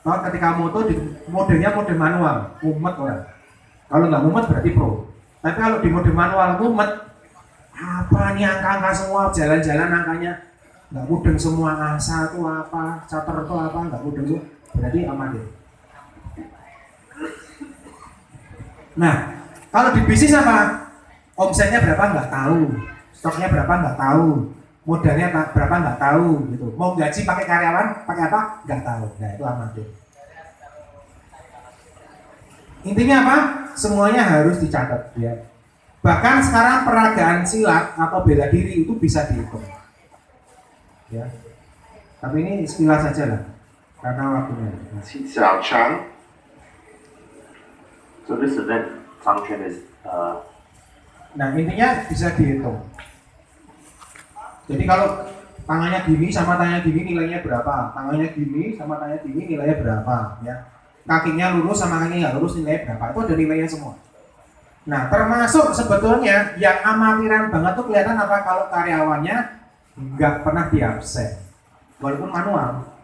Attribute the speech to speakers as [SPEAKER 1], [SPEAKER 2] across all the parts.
[SPEAKER 1] Kalau ketika moto modenya mode manual, mumet orang. Kalau nggak mumet berarti pro. Tapi kalau di mode manual mumet, apa nih angka-angka semua, jalan-jalan angkanya nggak mudeng semua, asa itu apa, cater itu apa, nggak mudeng tuh, berarti amatir. Nah, kalau di bisnis apa? Omsetnya berapa nggak tahu, stoknya berapa nggak tahu, modalnya berapa nggak tahu, gitu. Mau gaji pakai karyawan, pakai apa? Nggak tahu. Nah itu amatir. Intinya apa? Semuanya harus dicatat, ya. Bahkan sekarang peragaan silat atau bela diri itu bisa dihitung, ya. Tapi ini sekilas saja lah, karena waktunya.
[SPEAKER 2] Xiao Chang. So this event function is
[SPEAKER 1] Nah intinya bisa dihitung. Jadi kalau tangannya gini sama tangannya gini nilainya berapa, tangannya gini sama tangannya gini nilainya berapa, ya. Kakinya lurus sama kakinya nggak lurus nilainya berapa, itu ada nilainya semua. Nah termasuk sebetulnya yang amatiran banget tuh kelihatan apa kalau karyawannya nggak pernah diabsen, walaupun manual,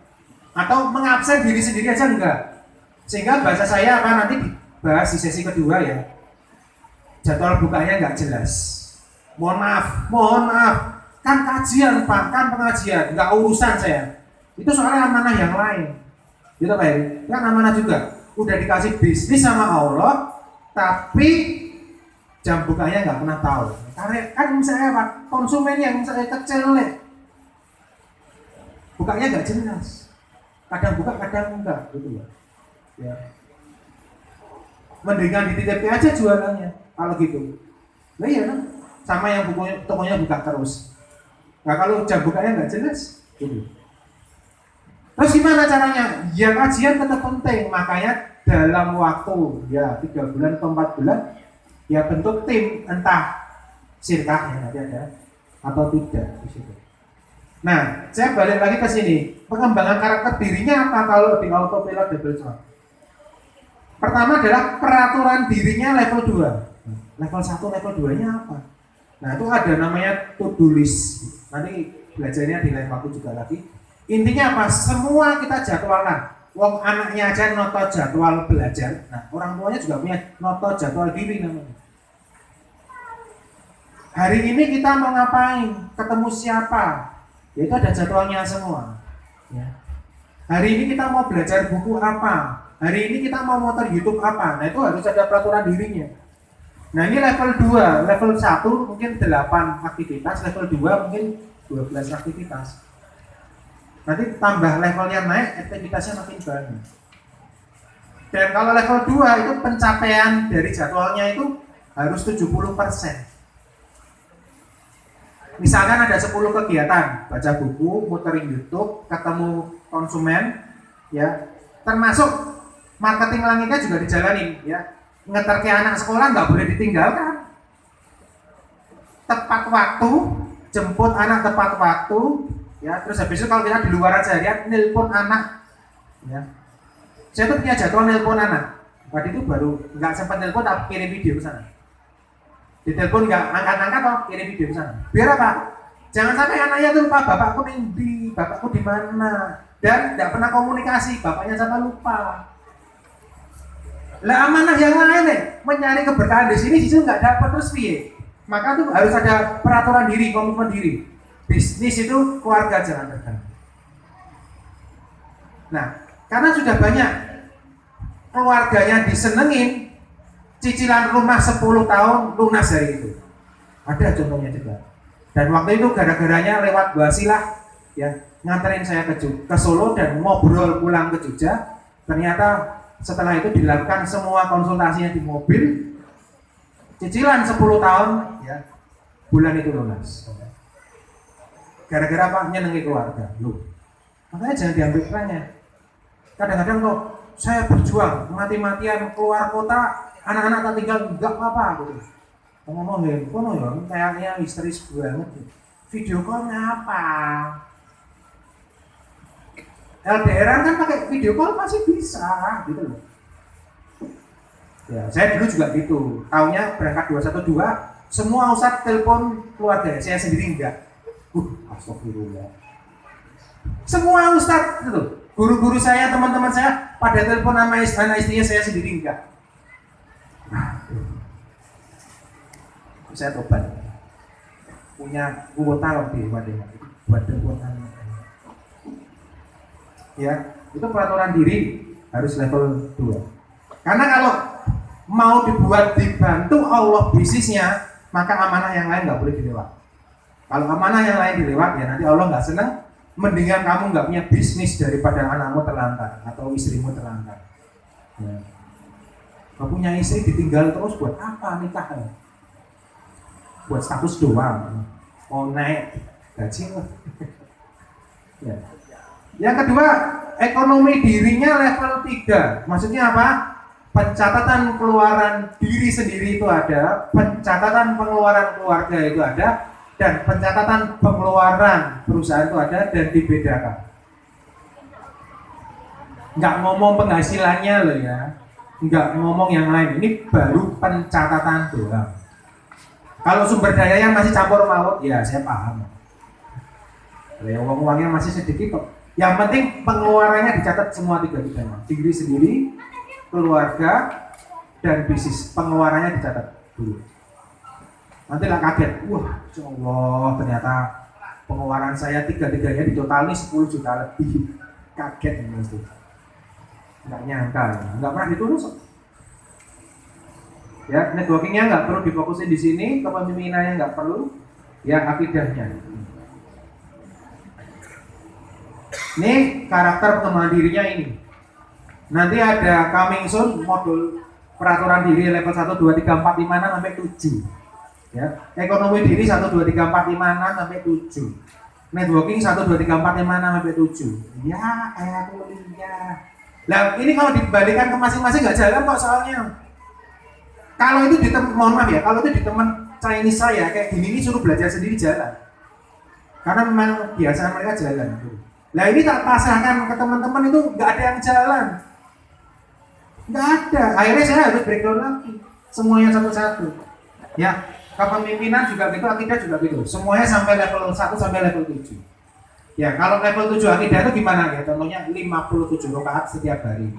[SPEAKER 1] atau mengabsen diri sendiri aja enggak. Sehingga bahasa saya apa nanti dibahas di sesi kedua, ya. Jadwal bukanya nggak jelas. Mohon maaf, kan kajian Pak, kan pengajian, nggak urusan saya. Itu soalnya amanah yang lain, gitu Pak Heri. Kan amanah juga, udah dikasih bisnis sama Allah, tapi jam bukanya nggak pernah tahu. Karena kan misalnya Pak, konsumen yang misalnya kecil nih, bukanya nggak jelas. Kadang buka, kadang enggak, gitu ya. Ya. Mendingan dititip aja jualannya. Kalau gitu, nah iya kan, sama yang tokonya buka terus. Nah kalau jam bukanya nggak jelas, gitu. Terus gimana caranya? Ya kajian tetap penting, makanya dalam waktu ya 3 bulan atau 4 bulan, ya bentuk tim, entah sirkah ya nanti ada atau tidak di situ. Nah, saya balik lagi ke sini, pengembangan karakter dirinya apa kalau di autopilot double job? Pertama adalah peraturan dirinya level 2. Level 1, level 2-nya apa? Nah itu ada namanya to-do list. Nanti belajarnya di lain waktu juga lagi. Intinya apa? Semua kita jadwalkan. Wong anaknya aja noto jadwal belajar. Nah orang tuanya juga punya noto jadwal diri namanya. Hari ini kita mau ngapain? Ketemu siapa? Ya itu ada jadwalnya semua, ya. Hari ini kita mau belajar buku apa? Hari ini kita mau motor YouTube apa? Nah itu harus ada peraturan dirinya. Nah ini level 2, level 1 mungkin 8 aktivitas, level 2 mungkin 12 aktivitas. Nanti tambah levelnya naik, aktivitasnya makin banyak. Dan kalau level 2 itu pencapaian dari jadwalnya itu harus 70%. Misalkan ada 10 kegiatan, baca buku, muterin YouTube, ketemu konsumen, ya, termasuk marketing langitnya juga dijalanin, ya. Ngeterke anak sekolah nggak boleh ditinggalkan. Tepat waktu, jemput anak tepat waktu, ya. Terus habis itu kalau kita di luar aja ya, nelpon anak, ya. Saya tuh punya jadwal nelpon anak. Tadi itu baru nggak sempat nelpon, tapi kirim video ke sana. Ditelepon nggak angkat-angkat atau kirim video ke sana. Biar apa? Jangan sampai anaknya tuh lupa bapakku di mana, dan nggak pernah komunikasi, bapaknya sama lupa. Lah amanah yang lain nih, mencari keberkahan di sini nggak dapat, terus piye? Maka tuh harus ada peraturan diri, komitmen diri. Bisnis itu keluarga jangan terganggu. Nah, karena sudah banyak keluarganya disenengin, cicilan rumah 10 tahun lunas dari itu. Ada contohnya juga. Dan waktu itu gara-garanya lewat Wasilah, ya, nganterin saya ke Solo dan ngobrol pulang ke Jogja. Ternyata setelah itu dilakukan semua konsultasinya di mobil, cicilan 10 tahun, ya, bulan itu lunas. Gara-gara apa? Nyenengi keluarga. Loh, makanya jangan diambil perannya. Kadang-kadang kok saya berjuang mati-matian keluar kota, anak-anak tak tinggal, enggak apa-apa gitu. Ngomong handphone ya, kayaknya histeris banget. Video call-nya apa? LDR kan pakai video call masih bisa, gitu loh. Ya, saya dulu juga gitu. Tahunnya berangkat 212, semua ustadz telepon keluarga, saya sendiri enggak. Astagfirullah. Semua ustadz gitu. Guru-guru saya, teman-teman saya pada telepon sama anak istrinya, saya sendiri enggak. Saya tobat. Punya kuota loh di Wadah buat telepon anak. Ya, itu peraturan diri harus level 2. Karena kalau mau dibantu Allah bisnisnya, maka amanah yang lain nggak boleh dilewat. Kalau amanah yang lain dilewat, ya nanti Allah nggak senang. Mendingan kamu nggak punya bisnis daripada anakmu terlantar atau istrimu terlantar. Ya. Kau punya istri ditinggal terus buat apa nikah? Buat status doang. Mau naik gaji. Ya. Yang kedua, ekonomi dirinya level 3. Maksudnya apa? Pencatatan pengeluaran diri sendiri itu ada, pencatatan pengeluaran keluarga itu ada, dan pencatatan pengeluaran perusahaan itu ada dan dibedakan. Nggak ngomong penghasilannya loh ya, nggak ngomong yang lain. Ini baru pencatatan doang. Kalau sumber dayanya masih campur maut, ya saya paham. Kalau uangnya masih sedikit kok. Yang penting pengeluarannya dicatat semua tiga-tiganya. Diri sendiri, keluarga, dan bisnis. Pengeluarannya dicatat dulu. Nanti lah kaget, wah ya Allah ternyata pengeluaran saya tiga-tiganya di total ini 10 juta lebih. Kaget ini mesti. Nggak nyangka, nggak pernah ditulis. Ya, networkingnya nggak perlu difokusin di sini, kepemimpinannya nggak perlu, ya akidahnya. Ini karakter pengembangan dirinya ini. Nanti ada coming soon modul peraturan diri level 1, 2, 3, 4, 5, 6 sampai 7. Ya, ekonomi diri 1, 2, 3, 4, 5, 6 sampai 7. Networking 1, 2, 3, 4, 5, 6 sampai 7. Ya, kayak kuliah. Nah, ini kalau dibalikan ke masing-masing nggak jalan kok soalnya. Kalau itu mohon maaf ya, kalau itu di teman Chinese saya kayak gini ini suruh belajar sendiri jalan. Karena memang biasa mereka jalan. Nah ini tak pasrahkan ke teman-teman itu nggak ada yang jalan. Nggak ada. Akhirnya saya harus breakdown lagi. Semuanya satu-satu. Ya, kepemimpinan juga gitu, akidah juga gitu. Semuanya sampai level 1 sampai level 7. Ya, kalau level 7 akidah itu gimana ya? Contohnya 57 rakaat setiap hari.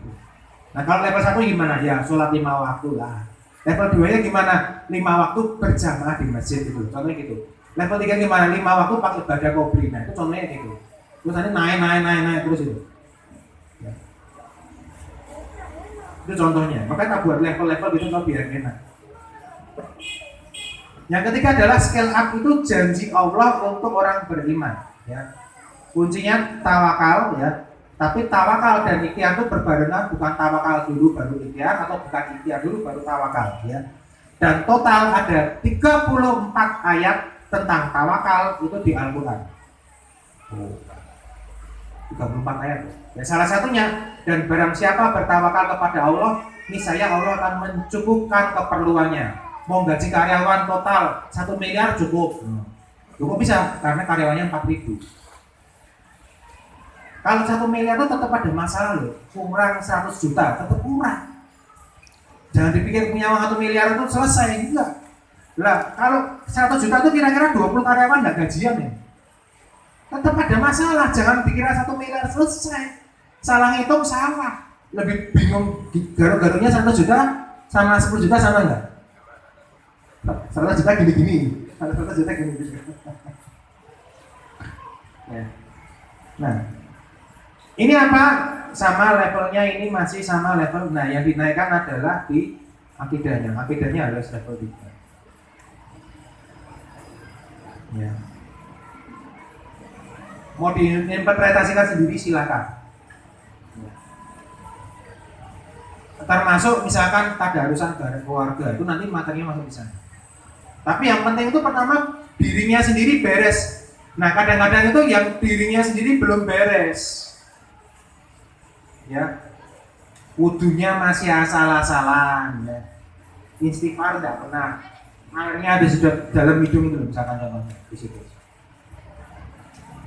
[SPEAKER 1] Nah, kalau level 1 gimana? Ya, sholat 5 waktu lah. Level 2 nya gimana? 5 waktu berjamaah di masjid itu. Contohnya gitu. Level 3 gimana? 5 waktu pakai ibadah qobliyah. Nah, itu contohnya gitu. Terus nanti naik terus itu. Ya. Itu contohnya. Makanya kita buat level-level gitu biar enak. Yang ketiga adalah scale up itu janji Allah untuk orang beriman. Ya. Kuncinya tawakal ya. Tapi tawakal dan ikhtiar itu berbarengan, bukan tawakal dulu baru ikhtiar atau bukan ikhtiar dulu baru tawakal ya. Dan total ada 34 ayat tentang tawakal itu di Al-Qur'an. 34 ayat. Ya salah satunya, dan barang siapa bertawakal kepada Allah, niscaya Allah akan mencukupkan keperluannya. Mau gaji karyawan total 1 miliar cukup. Cukup bisa karena karyawannya 4.000. Kalau 1 miliar itu tetap ada masalah loh. Kurang 100 juta, tetap kurang. Jangan dipikir punya uang 1 miliar itu selesai, enggak. Lah, kalau 100 juta itu kira-kira 20 karyawan enggak gajian ya. Tetap ada masalah, jangan dikira 1 miliar selesai. Salah ngitung salah. Lebih bingung garu-garunya 100 juta sama 10 juta sama enggak? 100 juta gini-gini. 100 juta gini-gini. Ya. Nah, ini apa? Sama levelnya ini masih sama level. Nah, yang dinaikkan adalah di akidahnya. Akidahnya harus level 3. Ya. Mau diinterpretasikan sendiri silakan. Ya. Termasuk misalkan tadarusan bareng keluarga itu nanti materinya masuk di sana. Tapi yang penting itu pertama dirinya sendiri beres. Nah, kadang-kadang itu yang dirinya sendiri belum beres. Ya, wudunya masih asal-asalan ya. Istighfar tidak pernah, airnya ada sudah dalam hidung itu misalkan contohnya di situ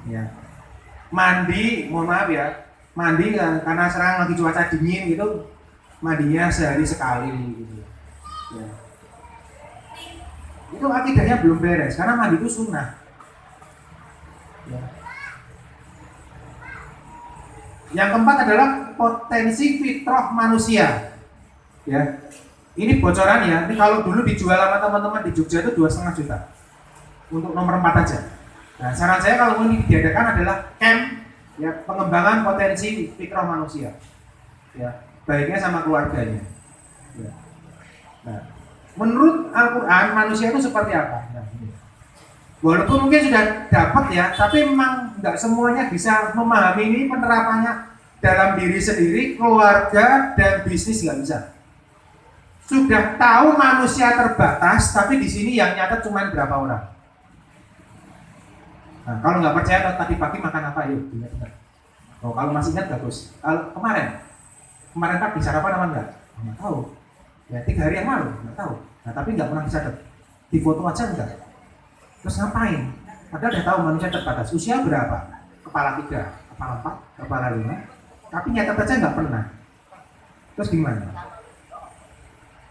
[SPEAKER 1] ya. Mandi, mohon maaf ya, mandi karena sekarang lagi cuaca dingin gitu, mandinya sehari sekali gitu ya. Itu akidahnya belum beres karena mandi itu sunnah ya. Yang keempat adalah potensi fitrah manusia. Ya, ini bocoran ya. Ini kalau dulu dijual sama teman-teman di Jogja itu 2,5 juta untuk nomor 4 aja. Nah, saran saya kalau ini diadakan adalah camp ya pengembangan potensi fitrah manusia. Ya, baiknya sama keluarganya. Ya. Nah, menurut Al-Quran manusia itu seperti apa? Nah, ini. Walaupun mungkin sudah dapat ya, tapi memang nggak semuanya bisa memahami ini penerapannya dalam diri sendiri, keluarga dan bisnis nggak bisa. Sudah tahu manusia terbatas, tapi di sini yang nyatet cuma berapa orang. Nah, kalau nggak percaya tadi pagi makan apa yuk? Oh, kalau masih ingat bagus. Kalau kemarin pagi sarapan apa enggak? Nggak tahu. Ya 3 hari yang lalu nggak tahu. Nah, tapi nggak pernah dicatat. Di foto aja enggak. Terus ngapain? Padahal udah tahu manusia terbatas. Usia berapa? Kepala 3, kepala 4, kepala 5. Tapi nyatet aja nggak pernah. Terus gimana?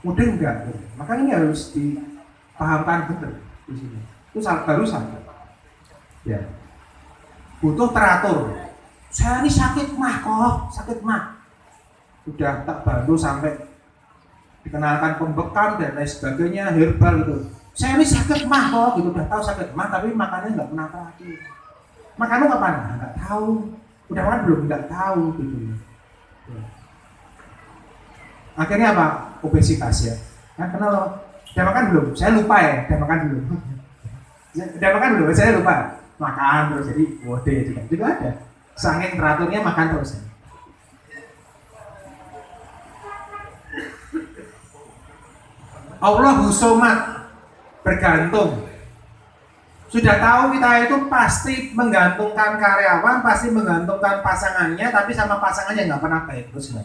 [SPEAKER 1] Mudah enggak? Maka ini harus dipahamkan betul di sini. Itu baru sampai. Ya. Butuh teratur. Saya ini sakit mah kok, sakit mah. Sudah tak bantu sampai dikenalkan pembekam dan lain sebagainya, herbal gitu. Saya ini sakit mah kok, gitu. Udah tahu sakit mah, tapi makannya nggak pernah teratur. Makan lu kapan? Nggak tahu. Udah makan belum? Nggak tahu gitu. Ya. Akhirnya apa? Obesitas ya. Kan kenal udah makan belum? Saya lupa ya, udah makan belum? Udah makan belum? Saya lupa. Makan terus jadi wode juga ada. Saking teraturnya makan terus. Ya. Allahu Somad, bergantung. Sudah tahu kita itu pasti menggantungkan karyawan, pasti menggantungkan pasangannya, tapi sama pasangannya nggak pernah baik terus.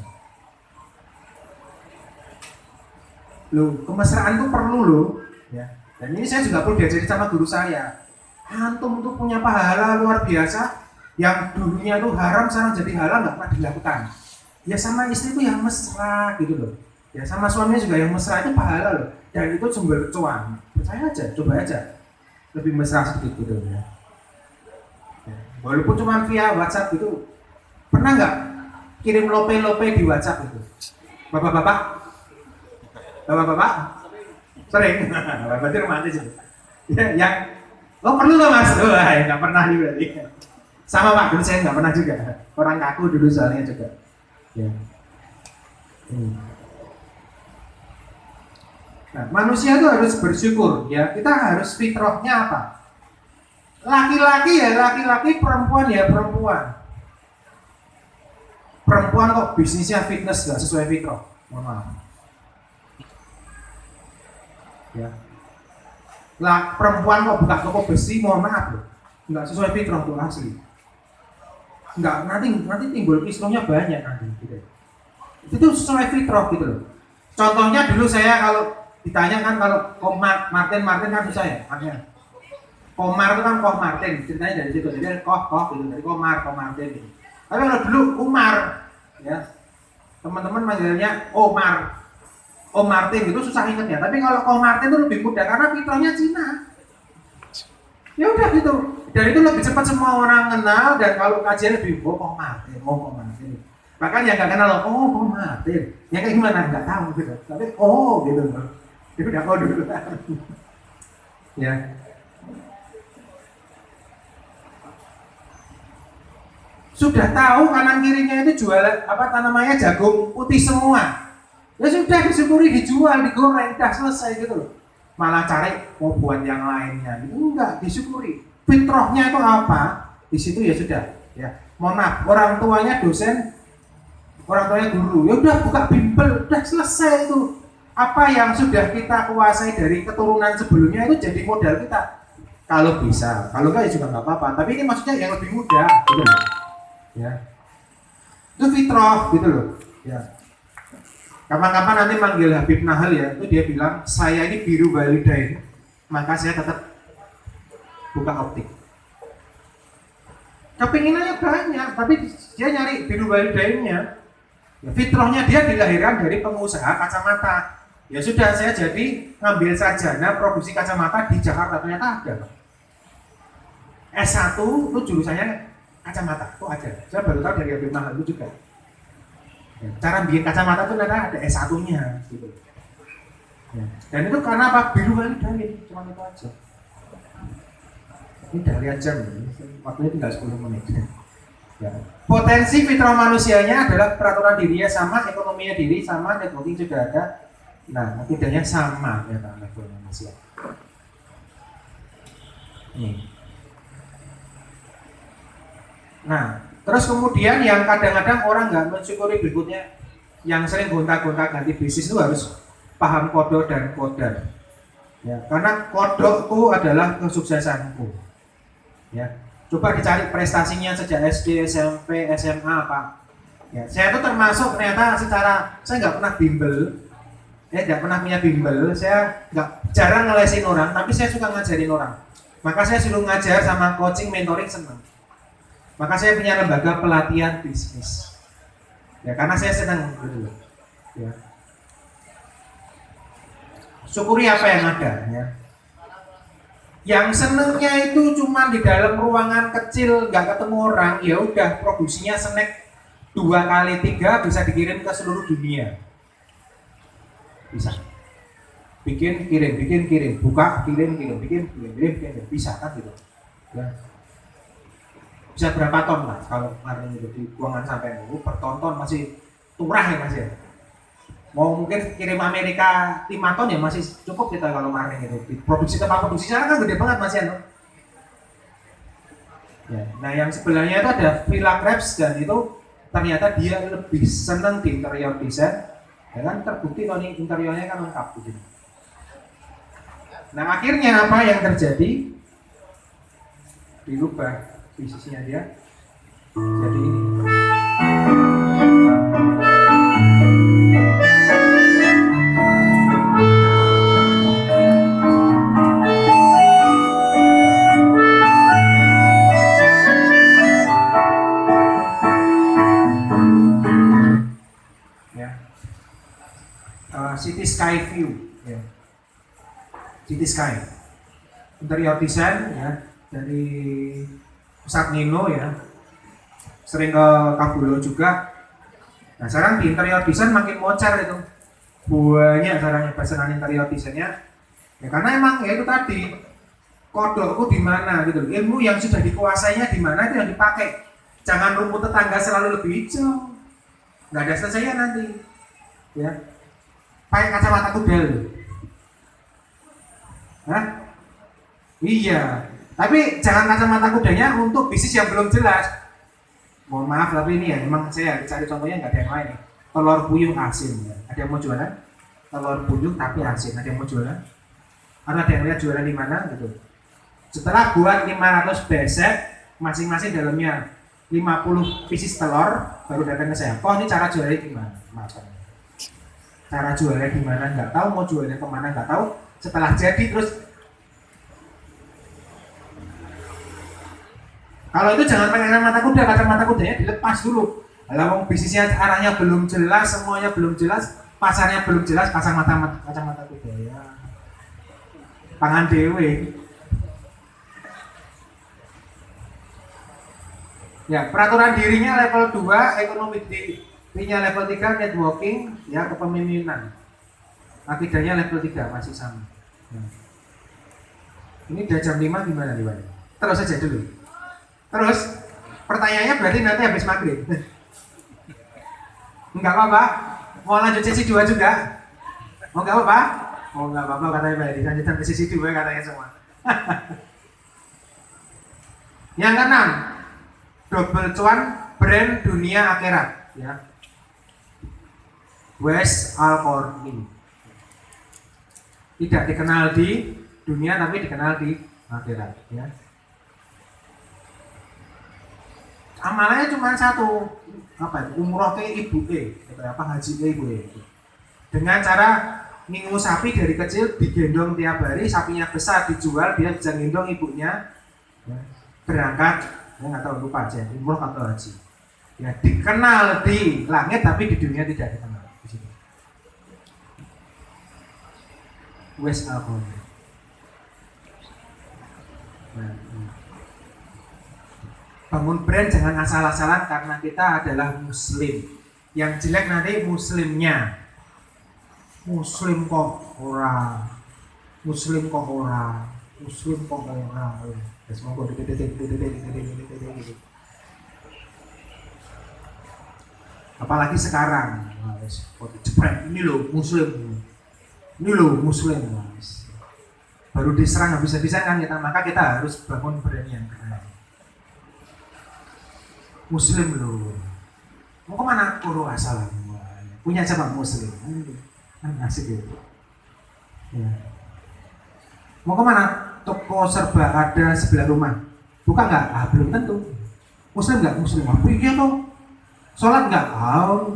[SPEAKER 1] Loh, kemesraan itu perlu loh. Ya. Dan ini saya juga perlu diajari sama guru saya. Antum tuh punya pahala luar biasa, yang dulunya tuh haram sekarang jadi halal nggak pernah dilakukan. Ya sama istri tuh yang mesra gitu loh. Ya sama suaminya juga yang mesra itu pahala loh. Dan itu sumber cuan. Percaya aja, coba aja. Lebih mesra sedikit gitu ya. Ya. Walaupun cuma via WhatsApp gitu. Pernah nggak kirim lope-lope di WhatsApp itu? Bapak-bapak? Bapak-bapak? Sering? Berarti romantis itu. Ya, yang perlu loh mas? Nggak pernah juga. Sama Pak, dulu saya nggak pernah juga. Orang kaku dulu soalnya juga. Ya. Nah, manusia itu harus bersyukur ya. Kita harus fitrahnya apa? Laki-laki ya laki-laki, perempuan ya perempuan. Perempuan kok bisnisnya fitness nggak sesuai fitrah? Mohon maaf. Ya. Lah perempuan kok buka toko besi, mohon maaf loh. Nggak sesuai fitrah tuh asli. Nggak, nanti timbul kisruhnya banyak nanti gitu. Itu sesuai fitrah gitu loh. Contohnya dulu saya kalau ditanya kan kalau Martin kan susah ya makanya. Komar itu kan Koh Martin, ceritanya dari situ. Jadi Koh gitu, dari Koh Martin gitu. Tapi kalau dulu Umar ya. Teman-teman manggilnya Omar. Om Martin itu susah ingetnya. Tapi kalau Koh Martin itu lebih mudah karena fitrahnya Cina. Ya udah gitu. Dan itu lebih cepat semua orang kenal dan kalau kajian lebih Koh Martin. Bahkan yang nggak kenal Koh Martin. Yang kayak gimana nggak tahu gitu. Tapi gitu. Itu udah dulu. Ya. Sudah tahu kanan kirinya itu jualan jagung putih semua. Ya sudah disyukuri, dijual, digoreng, udah selesai gitu loh. Malah cari buat yang lainnya. Enggak, disyukuri. Fitrahnya itu apa? Di situ ya sudah. Ya, mohon maaf, orang tuanya dosen, orang tuanya guru. Ya udah buka bimbel, udah selesai itu. Apa yang sudah kita kuasai dari keturunan sebelumnya itu jadi modal kita. Kalau bisa, kalau enggak ya juga nggak apa-apa. Tapi ini maksudnya yang lebih mudah, gitu loh. Ya, itu fitrah, gitu loh. Ya. Kapan-kapan nanti manggil Habib Nahal ya, itu dia bilang saya ini biru walidain, maka saya tetap buka optik. Kepinginannya banyak, tapi dia nyari biru walidainnya. Ya, fitrahnya dia dilahirkan dari pengusaha kacamata. Ya sudah, saya jadi ngambil sarjana produksi kacamata di Jakarta, ternyata ada. S1 itu jurusannya kacamata, kok ada? Saya baru tahu dari Habib Mahal itu juga. Ya, cara bikin kacamata itu ternyata ada S1-nya gitu. Ya. Dan itu karena apa? Biru kan dalil, cuma itu aja. Ini dari jam, waktunya tinggal 10 menit. Ya. Potensi fitrah manusianya adalah peraturan dirinya sama, ekonominya diri sama, networking juga ada. Nah, akidahnya sama ya level manusia. Nah, terus kemudian yang kadang-kadang orang nggak mensyukuri berikutnya, yang sering gonta-gonta ganti bisnis itu harus paham kodo dan kodar. Ya, karena kodoku adalah kesuksesanku. Ya, coba dicari prestasinya sejak SD, SMP, SMA, Pak. Ya, saya itu termasuk ternyata secara saya nggak pernah bimbel, nggak pernah punya bimbel, saya nggak jarang ngelesin orang, tapi saya suka ngajarin orang. Maka saya suruh ngajar sama coaching, mentoring senang. Maka saya punya lembaga pelatihan bisnis. Ya, karena saya senang gitu. Ya. Syukuri apa yang ada. Ya. Yang senengnya itu cuma di dalam ruangan kecil, nggak ketemu orang, ya udah produksinya snack 2 kali 3 bisa dikirim ke seluruh dunia. Bisa. Bikin kirim, buka kirim, bikin kirim, bisa kan gitu. Ya. Bisa berapa ton lah kalau kemarin itu di buangan sampai dulu per ton masih turah ya Mas ya. Mau mungkin kirim Amerika 5 ton ya masih cukup kita kalau kemarin itu. Produksi tempat produksi sekarang kan gede banget Mas ya. Ya. Nah yang sebelahnya itu ada Villa Krebs dan itu ternyata dia lebih senang di interior design. Ya kan terbukti kalau interiornya kan lengkap gitu. Nah akhirnya apa yang terjadi? Dirubah bisnisnya dia jadi ini. Ya. City Sky View ya. City Sky interior design ya dari Ustadz Nino ya, sering ke Kabulo juga. Nah sekarang di interior design makin moncer itu, banyak sekarang pesanan interior desainnya. Ya karena emang ya itu tadi kodokku di mana gitu, ilmu yang sudah dikuasainya di mana itu yang dipakai. Jangan rumput tetangga selalu lebih hijau, nggak ada selesainya nanti. Ya, pakai kacamata kuda loh. Hah? Iya. Tapi jangan kacamata kudanya untuk bisnis yang belum jelas. Mohon maaf tapi ini ya memang saya cari contohnya nggak ada yang lain. Telur puyuh asin ya. Ada yang mau jualan? Telur puyuh tapi asin. Ada yang mau jualan? Ada yang lihat jualan di mana gitu. Setelah buat 500 besek, masing-masing dalamnya 50 pieces telur, baru datang ke saya. Kok ini cara jualnya gimana? Maaf. Cara jualnya gimana? Nggak tahu, mau jualnya kemana? Nggak tahu. Setelah jadi terus kalau itu jangan pakai kacamata kudanya dilepas dulu. Kalau bisnisnya arahnya belum jelas, semuanya belum jelas, pasarnya belum jelas, pasang kacamata kuda ya. Pangan dewe. Ya, peraturan dirinya level 2, ekonomi dirinya level 3, networking, ya kepemimpinan. Akidahnya level 3 masih sama. Ya. Ini udah jam 5 gimana nih Pak? Terus aja dulu. Terus pertanyaannya berarti nanti habis maghrib. Enggak apa-apa. Mau lanjut sesi 2 juga? Oh enggak apa-apa? Oh enggak apa-apa katanya Mbak Edi. Lanjutan ke sesi 2 katanya semua. Yang keenam, double cuan brand dunia akhirat ya. Wes Al-Qarni. Tidak dikenal di dunia tapi dikenal di akhirat ya. Amalannya cuma satu, apa itu? Umroh ke ibu haji ke ibu dengan cara ngingu sapi dari kecil digendong tiap hari, sapinya besar dijual, dia bisa gendong ibunya ya, berangkat, ya nggak tahu lupa aja, umroh atau haji ya, dikenal di langit tapi di dunia tidak dikenal di situ. Wes Al-Qarni. bangun brand jangan asal-asalan karena kita adalah muslim. Yang jelek nanti muslimnya. Muslim kok ora. Muslim kok ora. Muslim kok ora. Wis monggo gitu. Apalagi sekarang. Jepret ini loh muslim. Ini loh muslim. Baru diserang habis-habisan kan kita, maka kita harus bangun brand yang keren. Muslim loh. Mau kemana? Kuro asal. Punya siapa muslim? Kan asik gitu. Ya. Mau kemana? Toko serba ada sebelah rumah. Buka nggak? Ah belum tentu. Muslim nggak? Muslim. Apa iya toh? Sholat nggak?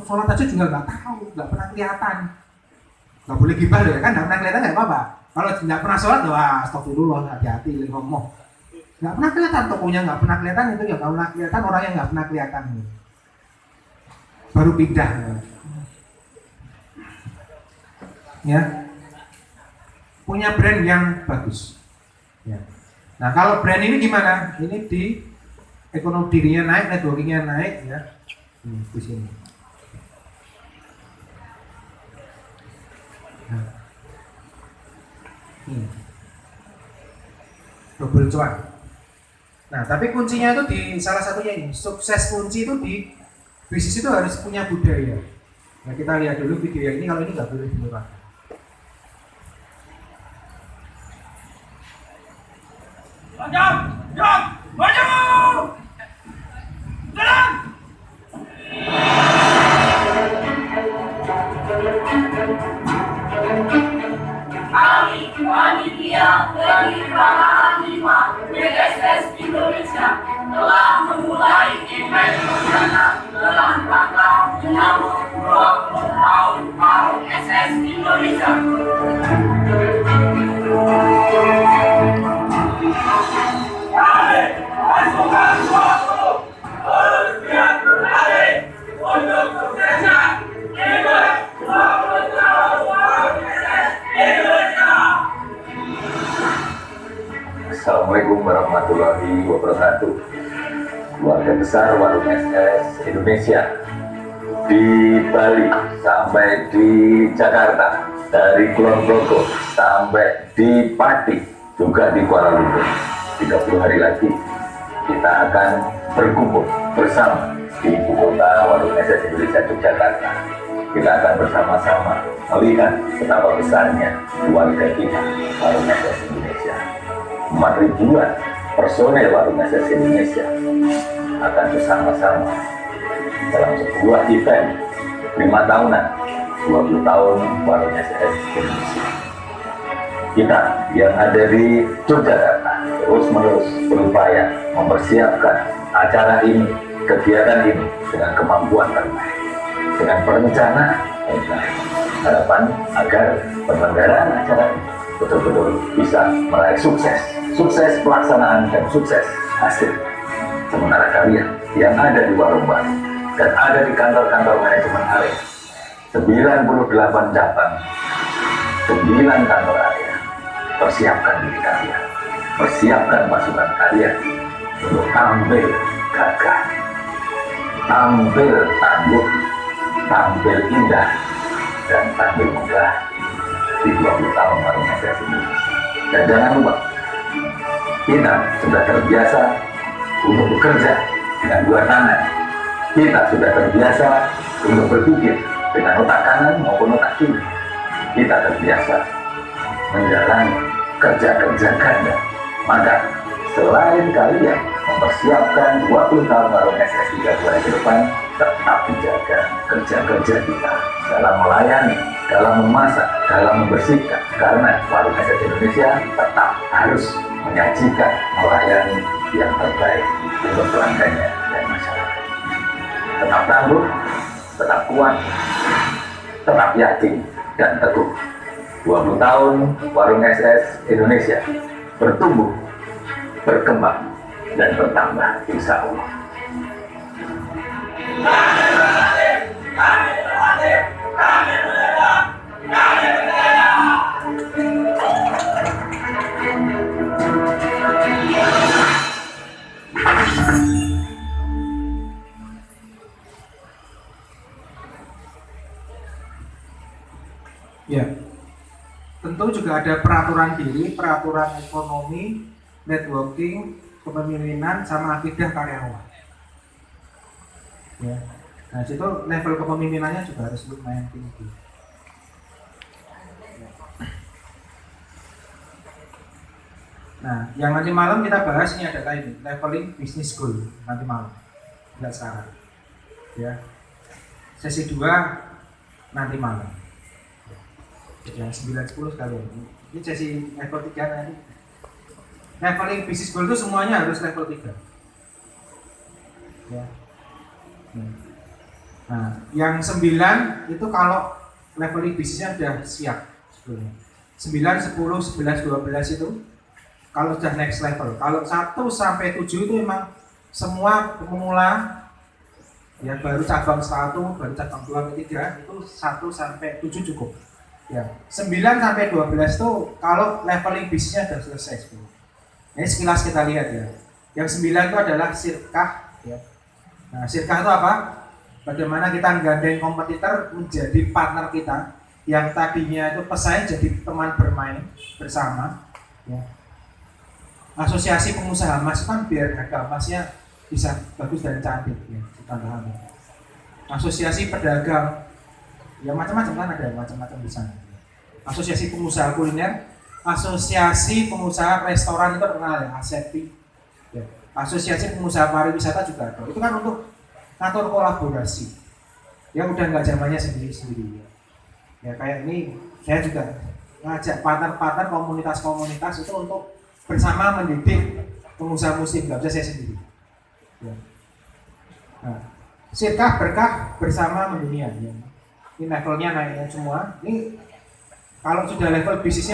[SPEAKER 1] Sholat aja juga nggak tahu, nggak pernah kelihatan. Nggak boleh gibah loh ya kan? Nggak pernah kelihatan nggak apa-apa. Kalau nggak pernah sholat, wah astagfirullah, hati-hati ngomong. Nggak pernah kelihatan tokonya, nggak pernah kelihatan itu ya nggak pernah kelihatan orangnya nggak pernah kelihatan. Baru pindah. Ya, punya brand yang bagus. Ya. Nah kalau brand ini gimana? Ini di ekonomi dirinya naik, networkingnya naik ya. Di sini. Nah. Double cuan. Nah, tapi kuncinya itu di salah satunya ini. Sukses kunci itu di bisnis itu harus punya budaya. Nah, kita lihat dulu video yang ini. Kalau ini nggak boleh dimurah.
[SPEAKER 3] Maju! Jalan! Kami panitia dari Peranan 5 BSS Indonesia telah memulai event perdana dalam rangka menyambut 20 tahun Warung SS Indonesia. Kami pasukan 20 bersiap berlari untuk suksesnya event 20 tahun Warung SS Indonesia.
[SPEAKER 4] Assalamualaikum warahmatullahi wabarakatuh. Keluarga besar Warung SS Indonesia di Bali sampai di Jakarta, dari Kulon Progo sampai di Pati, juga di Kuala Lumpur. 30 hari lagi kita akan berkumpul bersama di ibu kota Warung SS Indonesia Yogyakarta. Kita akan bersama-sama melihat betapa besarnya keluarga kita Warung SS Indonesia. 4 ribuan personel Warung SS Indonesia akan bersama-sama dalam sebuah event 5 tahunan 20 tahun Warung SS Indonesia. Kita yang ada di Yogyakarta terus-menerus berupaya mempersiapkan acara ini, kegiatan ini dengan kemampuan terbaik, dengan perencanaan terbaik. Harapan agar penyelenggaraan acara ini betul-betul bisa meraih sukses pelaksanaan dan sukses hasil. Sementara kalian yang ada di warung-warung dan ada di kantor-kantor manajemen area, 98 cabang, 9 kantor area, persiapkan diri kalian, persiapkan pasukan kalian untuk tampil gagah, tampil tangguh, tampil indah, dan tampil megah di 20 tahun Warung SS Indonesia. Dan jangan lupa, kita sudah terbiasa untuk bekerja dengan 2 tangan. Kita sudah terbiasa untuk berpikir dengan otak kanan maupun otak kiri. Kita terbiasa menjalani kerja-kerja ganda. Maka selain kalian mempersiapkan 20 tahun Warung SS 30 hari ke depan, tetap dijaga kerja-kerja kita dalam melayani, dalam memasak, dalam membersihkan. Karena Warung SS Indonesia tetap harus menyajikan, melayani yang terbaik untuk pelanggannya dan masyarakat. Tetap tangguh, tetap kuat, tetap yakin dan teguh. 20 tahun Warung SS Indonesia bertumbuh, berkembang, dan bertambah, insya Allah.
[SPEAKER 1] Ya, tentu juga ada peraturan diri, peraturan ekonomi, networking, kepemimpinan, sama akidah karyawan. Ya, nah situ level kepemimpinannya juga harus lumayan tinggi. Nah, yang nanti malam kita bahas ini adalah ini, leveling business goal nanti malam, tidak sekarang. Ya, sesi 2 nanti malam. Yang 9-10 sekalian. Ini sesi level 3 nanti. Leveling business goal itu semuanya harus level 3. Ya. Nah, yang 9 itu kalau leveling bisnisnya sudah siap sebelumnya. 9, 10, 11, 12 itu kalau sudah next level. Kalau 1 sampai 7 itu memang semua pemula ya, baru cabang 1, baru cabang 2, 3 itu 1 sampai 7 cukup. Ya, 9 sampai 12 itu kalau leveling bisnisnya sudah selesai sebelum. Ini sekilas kita lihat ya. Yang 9 itu adalah sirkah ya. Nah, sirkah itu apa? Bagaimana kita menggandeng kompetitor menjadi partner kita yang tadinya itu pesaing jadi teman bermain bersama ya. Asosiasi pengusaha emas kan biar harga emasnya bisa bagus dan cantik ya, tambahan. Asosiasi pedagang ya macam-macam kan, ada macam-macam di sana. Asosiasi pengusaha kuliner, asosiasi pengusaha restoran itu terkenal ya, ASEPI. Ya. Asosiasi pengusaha pariwisata juga ada. Itu kan untuk ngatur kolaborasi. Ya udah nggak zamannya sendiri-sendiri ya. Ya kayak ini saya juga ngajak partner-partner komunitas-komunitas itu untuk bersama mendidik pengusaha muslim, nggak bisa saya sendiri. Ya. Nah, sirkah berkah bersama mendunia. Ya. Ini levelnya naiknya semua. Ini kalau sudah level bisnisnya